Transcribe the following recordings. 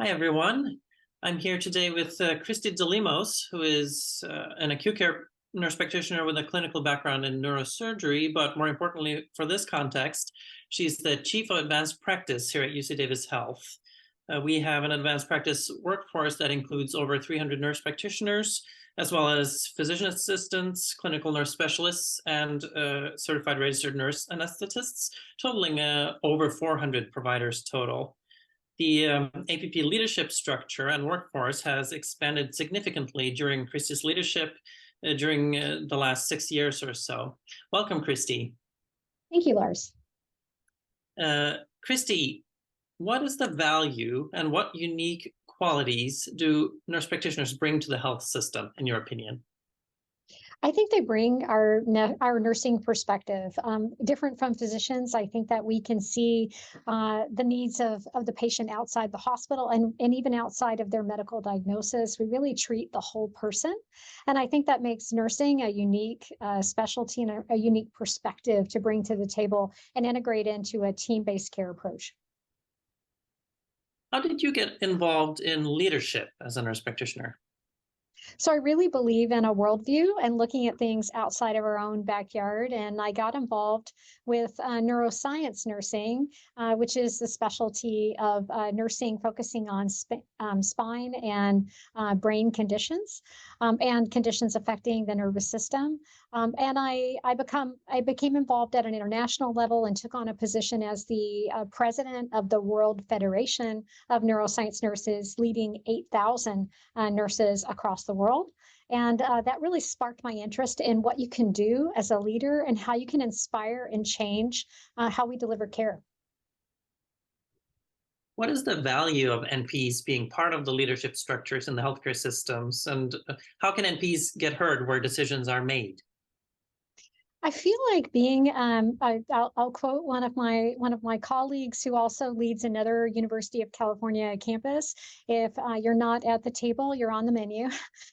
Hi, everyone. I'm here today with Christi DeLemos, who is an acute care nurse practitioner with a clinical background in neurosurgery, but more importantly for this context, she's the Chief of Advanced Practice here at UC Davis Health. We have an advanced practice workforce that includes over 300 nurse practitioners, as well as physician assistants, clinical nurse specialists, and certified registered nurse anesthetists, totaling over 400 providers total. The APP leadership structure and workforce has expanded significantly during Christi's leadership during the last 6 years or so. Welcome, Christi. Thank you, Lars. Christi, what is the value and what unique qualities do nurse practitioners bring to the health system, in your opinion? I think they bring our nursing perspective, different from physicians. I think that we can see the needs of the patient outside the hospital and even outside of their medical diagnosis. We really treat the whole person. And I think that makes nursing a unique specialty and a unique perspective to bring to the table and integrate into a team-based care approach. How did you get involved in leadership as a nurse practitioner? So I really believe in a worldview and looking at things outside of our own backyard. And I got involved with neuroscience nursing, which is the specialty of nursing focusing on spine and brain conditions and conditions affecting the nervous system. And I became involved at an international level and took on a position as the president of the World Federation of Neuroscience Nurses, leading 8,000 nurses across the world. And that really sparked my interest in what you can do as a leader and how you can inspire and change how we deliver care. What is the value of NPs being part of the leadership structures in the healthcare systems, and how can NPs get heard where decisions are made? I feel like being, I'll quote one of my colleagues who also leads another University of California campus. If you're not at the table, you're on the menu.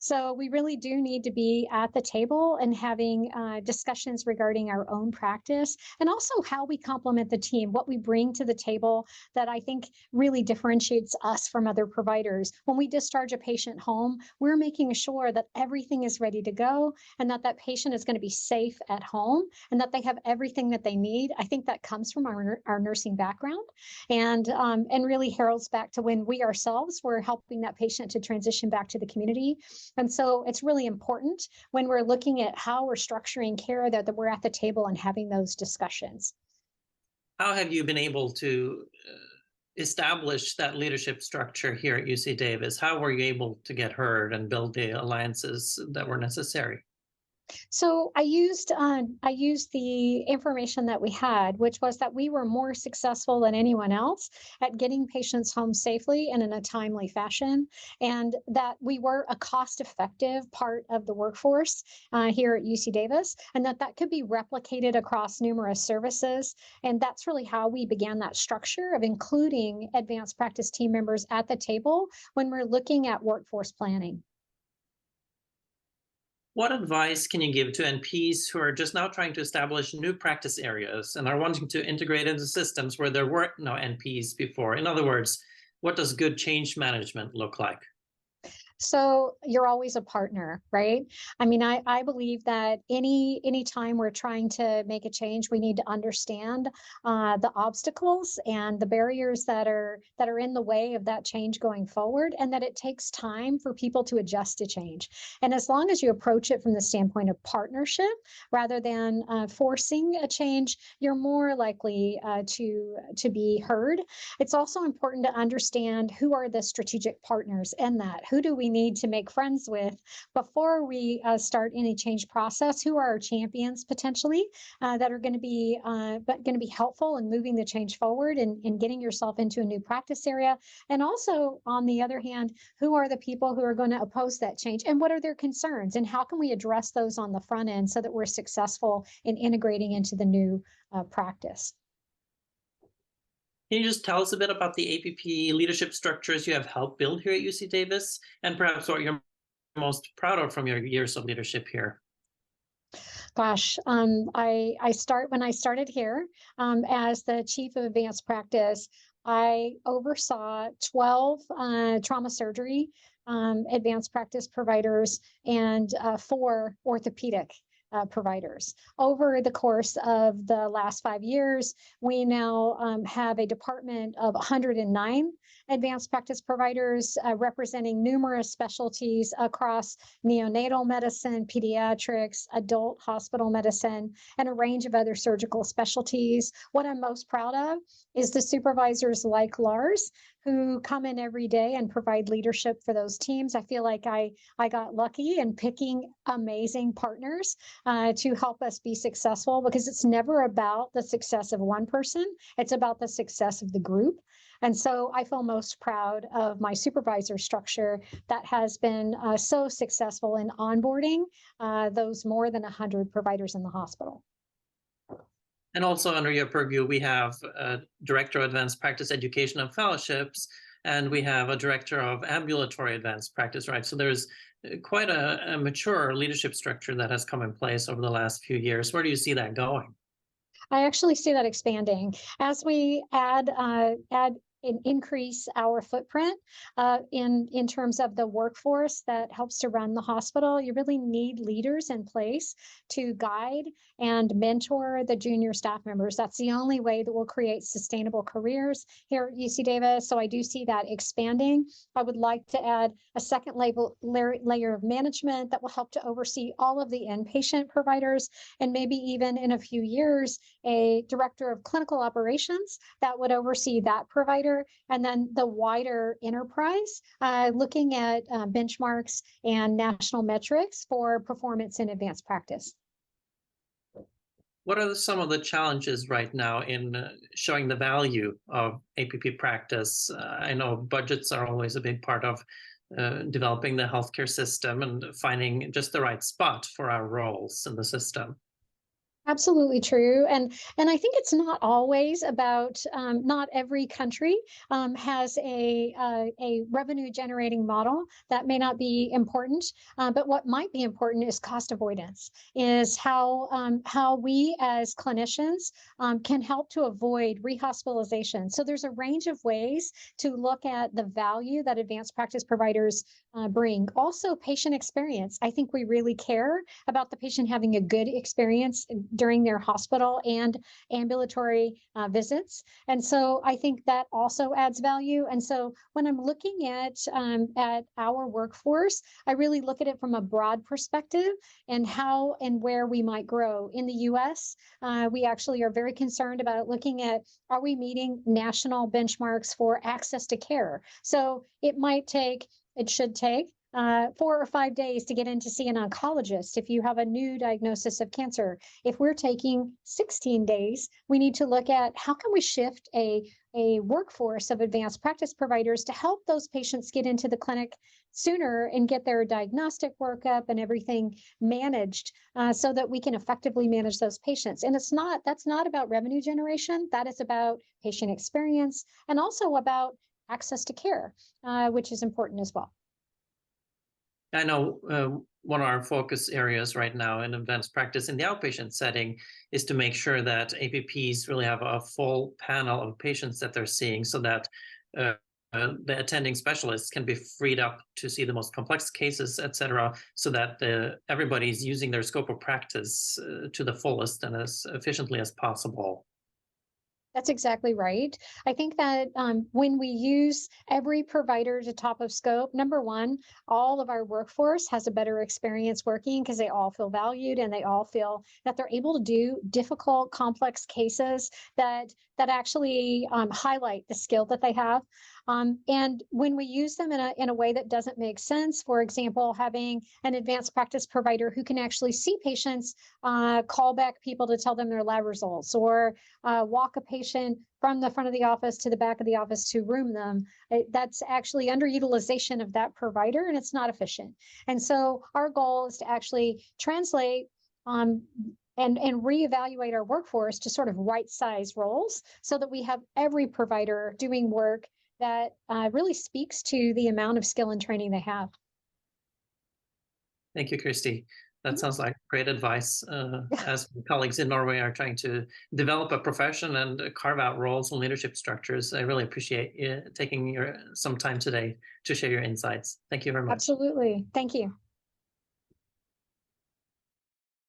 So we really do need to be at the table and having discussions regarding our own practice and also how we complement the team, what we bring to the table that I think really differentiates us from other providers. When we discharge a patient home, we're making sure that everything is ready to go and that patient is going to be safe at home and that they have everything that they need. I think that comes from our nursing background and really heralds back to when we ourselves were helping that patient to transition back to the community. And so it's really important when we're looking at how we're structuring care that we're at the table and having those discussions. How have you been able to establish that leadership structure here at UC Davis? How were you able to get heard and build the alliances that were necessary? So I used the information that we had, which was that we were more successful than anyone else at getting patients home safely and in a timely fashion, and that we were a cost-effective part of the workforce here at UC Davis, and that could be replicated across numerous services. And that's really how we began that structure of including advanced practice team members at the table when we're looking at workforce planning. What advice can you give to NPs who are just now trying to establish new practice areas and are wanting to integrate into systems where there were no NPs before? In other words, what does good change management look like? So you're always a partner, right? I mean, I believe that any time we're trying to make a change, we need to understand the obstacles and the barriers that are in the way of that change going forward, and that it takes time for people to adjust to change. And as long as you approach it from the standpoint of partnership rather than forcing a change, you're more likely to be heard. It's also important to understand who are the strategic partners in that. Who do we need to make friends with before we start any change process? Who are our champions potentially that are going to be helpful in moving the change forward and getting yourself into a new practice area? And also, on the other hand, who are the people who are going to oppose that change, and what are their concerns, and how can we address those on the front end so that we're successful in integrating into the new practice? Can you just tell us a bit about the APP leadership structures you have helped build here at UC Davis, and perhaps what you're most proud of from your years of leadership here? Gosh, when I started here as the chief of advanced practice, I oversaw 12 trauma surgery advanced practice providers and 4 orthopedic providers. Over the course of the last 5 years, we now have a department of 109 advanced practice providers representing numerous specialties across neonatal medicine, pediatrics, adult hospital medicine, and a range of other surgical specialties. What I'm most proud of is the supervisors like Lars, who come in every day and provide leadership for those teams. I feel like I got lucky in picking amazing partners to help us be successful, because it's never about the success of one person, it's about the success of the group. And so I feel most proud of my supervisor structure that has been so successful in onboarding those more than 100 providers in the hospital. And also under your purview, we have a Director of Advanced Practice Education and Fellowships, and we have a Director of Ambulatory Advanced Practice, right? So there's quite a mature leadership structure that has come in place over the last few years. Where do you see that going? I actually see that expanding as we add and increase our footprint in terms of the workforce that helps to run the hospital. You really need leaders in place to guide and mentor the junior staff members. That's the only way that we'll create sustainable careers here at UC Davis. So I do see that expanding. I would like to add a second layer of management that will help to oversee all of the inpatient providers, and maybe even in a few years, a director of clinical operations that would oversee that provider, and then the wider enterprise, looking at benchmarks and national metrics for performance in advanced practice. What are some of the challenges right now in showing the value of APP practice? I know budgets are always a big part of developing the healthcare system and finding just the right spot for our roles in the system. Absolutely true. And I think it's not always about, not every country has a revenue generating model. That may not be important, but what might be important is cost avoidance, is how we as clinicians can help to avoid rehospitalization. So there's a range of ways to look at the value that advanced practice providers bring. Also, patient experience. I think we really care about the patient having a good experience during their hospital and ambulatory visits. And so I think that also adds value. And so when I'm looking at our workforce, I really look at it from a broad perspective and how and where we might grow. In the US, we actually are very concerned about looking at, are we meeting national benchmarks for access to care? So it should take 4 or 5 days to get in to see an oncologist if you have a new diagnosis of cancer. If we're taking 16 days, we need to look at how can we shift a workforce of advanced practice providers to help those patients get into the clinic sooner and get their diagnostic workup and everything managed so that we can effectively manage those patients. And that's not about revenue generation. That is about patient experience and also about access to care, which is important as well. I know one of our focus areas right now in advanced practice in the outpatient setting is to make sure that APPs really have a full panel of patients that they're seeing, so that the attending specialists can be freed up to see the most complex cases, et cetera, so that everybody's using their scope of practice to the fullest and as efficiently as possible. That's exactly right. I think that when we use every provider to top of scope, number one, all of our workforce has a better experience working because they all feel valued and they all feel that they're able to do difficult, complex cases that actually highlight the skill that they have. And when we use them in a way that doesn't make sense, for example, having an advanced practice provider who can actually see patients, call back people to tell them their lab results, or walk a patient from the front of the office to the back of the office to room them, that's actually underutilization of that provider, and it's not efficient. And so our goal is to actually translate and reevaluate our workforce to sort of right-size roles so that we have every provider doing work that really speaks to the amount of skill and training they have. Thank you, Christi. That sounds like great advice. As my colleagues in Norway are trying to develop a profession and carve out roles and leadership structures, I really appreciate you taking some time today to share your insights. Thank you very much. Absolutely. Thank you.